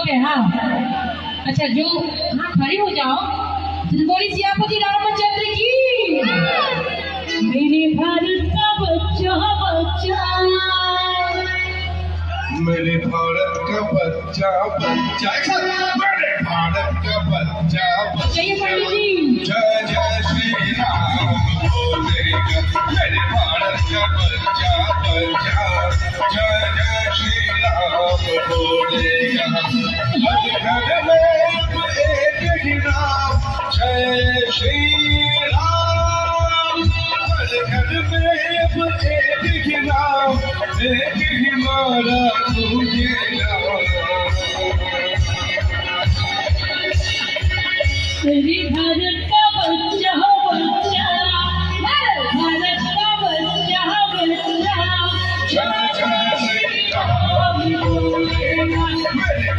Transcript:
पे। हाँ अच्छा, जो हाँ खड़ी हो जाओ। बोली सियापति रामचंद्र की। मेरे भारत का बच्चा बच्चा, मेरे भारत का बच्चा बच्चा, मेरे भारत का बच्चा बच्चा, जय जय श्री राम बोलेगा। मेरे भारत का बच्चा बच्चा, जय जय श्री राम बोलेगा। हर घर में एक ही नाम, जय श्री राम। हर घर में एक ही नाम, एक ही मारा तुझेगा। मेरे भारत